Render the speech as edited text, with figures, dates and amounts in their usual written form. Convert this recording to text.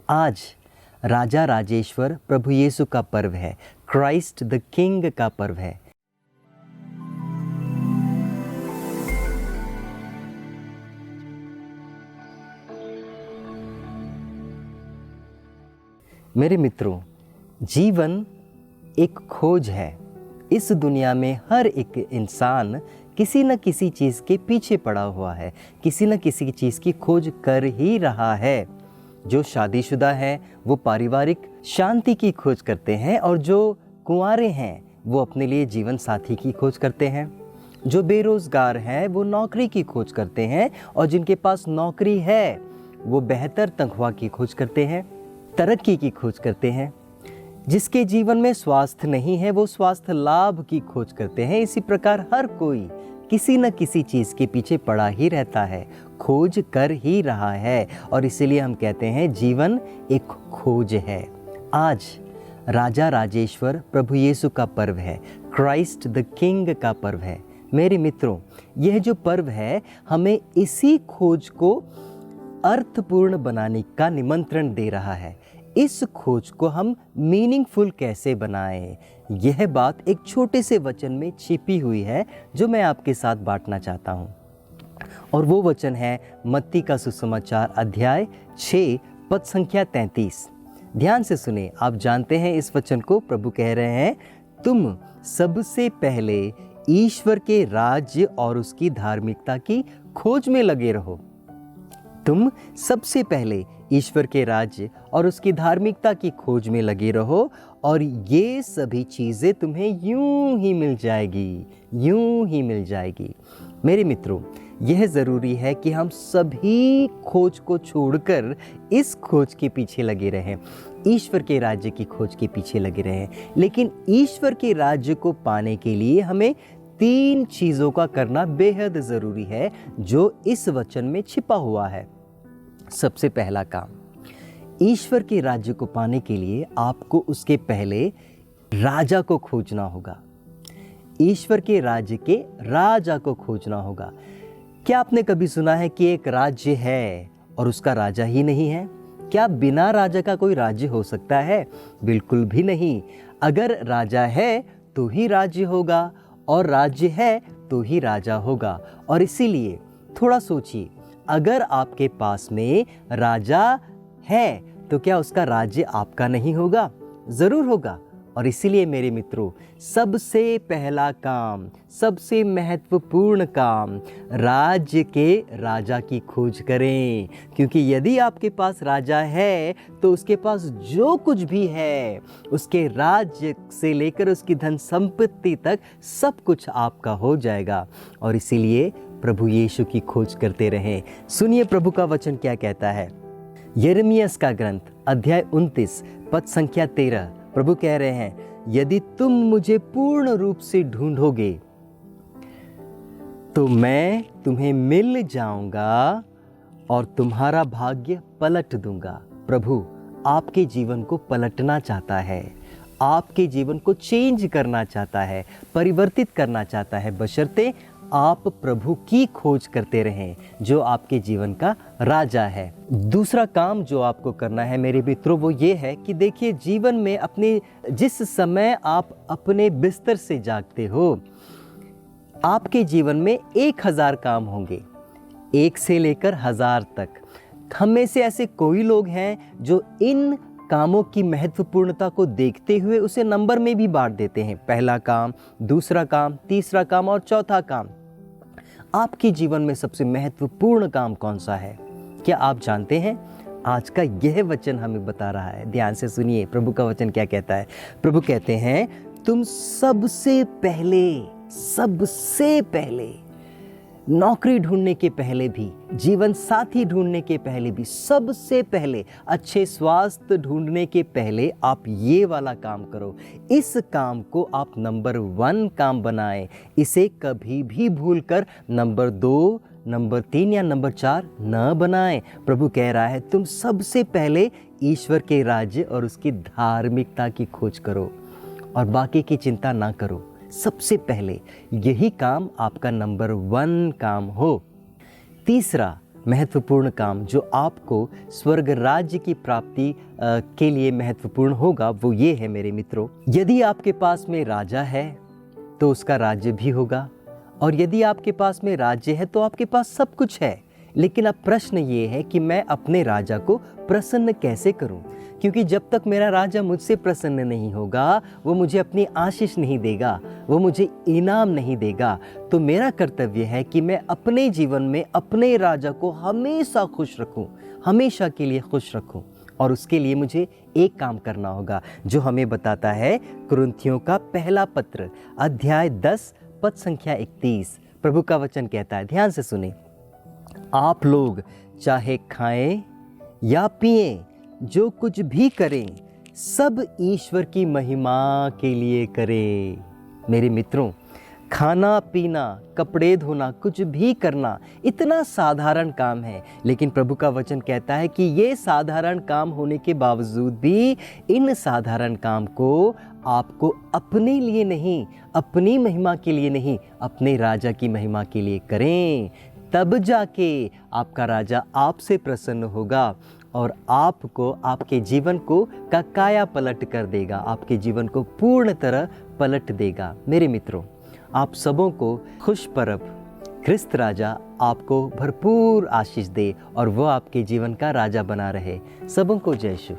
आज राजा राजेश्वर प्रभु यीशु का पर्व है, क्राइस्ट द किंग का पर्व है। मेरे मित्रों, जीवन एक खोज है। इस दुनिया में हर एक इंसान किसी न किसी चीज़ के पीछे पड़ा हुआ है, किसी न किसी चीज़ की खोज कर ही रहा है। जो शादीशुदा हैं वो पारिवारिक शांति की खोज करते हैं, और जो कुंवारे हैं वो अपने लिए जीवन साथी की खोज करते हैं। जो बेरोज़गार हैं वो नौकरी की खोज करते हैं, और जिनके पास नौकरी है वो बेहतर तनख्वाह की खोज करते हैं, तरक्की की खोज करते हैं। जिसके जीवन में स्वास्थ्य नहीं है वो स्वास्थ्य लाभ की खोज करते हैं। इसी प्रकार हर कोई किसी न किसी चीज़ के पीछे पड़ा ही रहता है, खोज कर ही रहा है, और इसीलिए हम कहते हैं जीवन एक खोज है। आज राजा राजेश्वर प्रभु यीशु का पर्व है, क्राइस्ट द किंग का पर्व है। मेरे मित्रों, यह जो पर्व है हमें इसी खोज को अर्थपूर्ण बनाने का निमंत्रण दे रहा है। इस खोज को हम मीनिंगफुल कैसे बनाएं, यह बात एक छोटे से वचन में छिपी हुई है जो मैं आपके साथ बांटना चाहता हूं। और वो वचन है मत्ती का सुसमाचार अध्याय 6 पद संख्या 33। ध्यान से सुने। आप जानते हैं इस वचन को। प्रभु कह रहे हैं, तुम सबसे पहले ईश्वर के राज्य और उसकी धार्मिकता की खोज में लगे रहो। तुम सबसे पहले ईश्वर के राज्य और उसकी धार्मिकता की खोज में लगे रहो, और ये सभी चीज़ें तुम्हें यूं ही मिल जाएगी, यूं ही मिल जाएगी। मेरे मित्रों, यह ज़रूरी है कि हम सभी खोज को छोड़कर इस खोज के पीछे लगे रहें, ईश्वर के राज्य की खोज के पीछे लगे रहें। लेकिन ईश्वर के राज्य को पाने के लिए हमें 3 चीज़ों का करना बेहद ज़रूरी है जो इस वचन में छिपा हुआ है। सबसे पहला काम, ईश्वर के राज्य को पाने के लिए आपको उसके पहले राजा को खोजना होगा। ईश्वर के राज्य के राजा को खोजना होगा। क्या आपने कभी सुना है कि एक राज्य है और उसका राजा ही नहीं है? क्या बिना राजा का कोई राज्य हो सकता है? बिल्कुल भी नहीं। अगर राजा है तो ही राज्य होगा, और राज्य है तो ही राजा होगा। और इसीलिए थोड़ा सोचिए, अगर आपके पास में राजा है तो क्या उसका राज्य आपका नहीं होगा? ज़रूर होगा। और इसीलिए मेरे मित्रों, सबसे पहला काम, सबसे महत्वपूर्ण काम, राज्य के राजा की खोज करें। क्योंकि यदि आपके पास राजा है तो उसके पास जो कुछ भी है, उसके राज्य से लेकर उसकी धन संपत्ति तक सब कुछ आपका हो जाएगा। और इसीलिए प्रभु यीशु की खोज करते रहें। सुनिए प्रभु का वचन क्या कहता है। यिर्मयाह का ग्रंथ अध्याय 29 पद संख्या 13। प्रभु कह रहे हैं, यदि तुम मुझे पूर्ण रूप से ढूंढोगे तो मैं तुम्हें मिल जाऊंगा और तुम्हारा भाग्य पलट दूंगा। प्रभु आपके जीवन को पलटना चाहता है, आपके जीवन को चेंज करना चाहता है, परिवर्तित करना चाहता है, बशर्ते आप प्रभु की खोज करते रहें जो आपके जीवन का राजा है। दूसरा काम जो आपको करना है मेरे मित्रों, वो ये है कि देखिए, जीवन में अपने जिस समय आप अपने बिस्तर से जागते हो, आपके जीवन में 1000 काम होंगे, 1 से लेकर 1000 तक। हम में से ऐसे कोई लोग हैं जो इन कामों की महत्वपूर्णता को देखते हुए उसे नंबर में भी बांट देते हैं। पहला काम, दूसरा काम, तीसरा काम और चौथा काम। आपके जीवन में सबसे महत्वपूर्ण काम कौन सा है? क्या आप जानते हैं? आज का यह वचन हमें बता रहा है। ध्यान से सुनिए प्रभु का वचन क्या कहता है। प्रभु कहते हैं, तुम सबसे पहले नौकरी ढूंढने के पहले भी, जीवन साथी ढूंढने के पहले भी, सबसे पहले अच्छे स्वास्थ्य ढूंढने के पहले आप ये वाला काम करो। इस काम को आप नंबर 1 काम बनाएं। इसे कभी भी भूलकर नंबर 2, नंबर 3 या नंबर 4 न बनाएं। प्रभु कह रहा है, तुम सबसे पहले ईश्वर के राज्य और उसकी धार्मिकता की खोज करो और बाकी की चिंता ना करो। सबसे पहले यही काम आपका नंबर 1 काम हो। तीसरा, महत्वपूर्ण काम जो आपको स्वर्ग राज्य की प्राप्ति के लिए महत्वपूर्ण होगा वो ये है मेरे मित्रों, यदि आपके पास में राजा है तो उसका राज्य भी होगा, और यदि आपके पास में राज्य है तो आपके पास सब कुछ है। लेकिन अब प्रश्न ये है कि मैं अपने राजा को प्रसन्न कैसे करूं? क्योंकि जब तक मेरा राजा मुझसे प्रसन्न नहीं होगा, वो मुझे अपनी आशीष नहीं देगा, वो मुझे इनाम नहीं देगा। तो मेरा कर्तव्य है कि मैं अपने जीवन में अपने राजा को हमेशा खुश रखूं, हमेशा के लिए खुश रखूं। और उसके लिए मुझे एक काम करना होगा जो हमें बताता है कुरिन्थियों का पहला पत्र अध्याय 10 पद संख्या 31। प्रभु का वचन कहता है, ध्यान से सुने, आप लोग चाहे खाएं या पिएं, जो कुछ भी करें सब ईश्वर की महिमा के लिए करें। मेरे मित्रों, खाना पीना, कपड़े धोना, कुछ भी करना इतना साधारण काम है, लेकिन प्रभु का वचन कहता है कि ये साधारण काम होने के बावजूद भी इन साधारण काम को आपको अपने लिए नहीं, अपनी महिमा के लिए नहीं, अपने राजा की महिमा के लिए करें। तब जाके आपका राजा आपसे प्रसन्न होगा और आपको आपके जीवन को का काया पलट कर देगा, आपके जीवन को पूर्ण तरह पलट देगा। मेरे मित्रों, आप सबों को खुश पर्व ख्रिस्त राजा आपको भरपूर आशीष दे और वो आपके जीवन का राजा बना रहे। सबों को जय यीशु।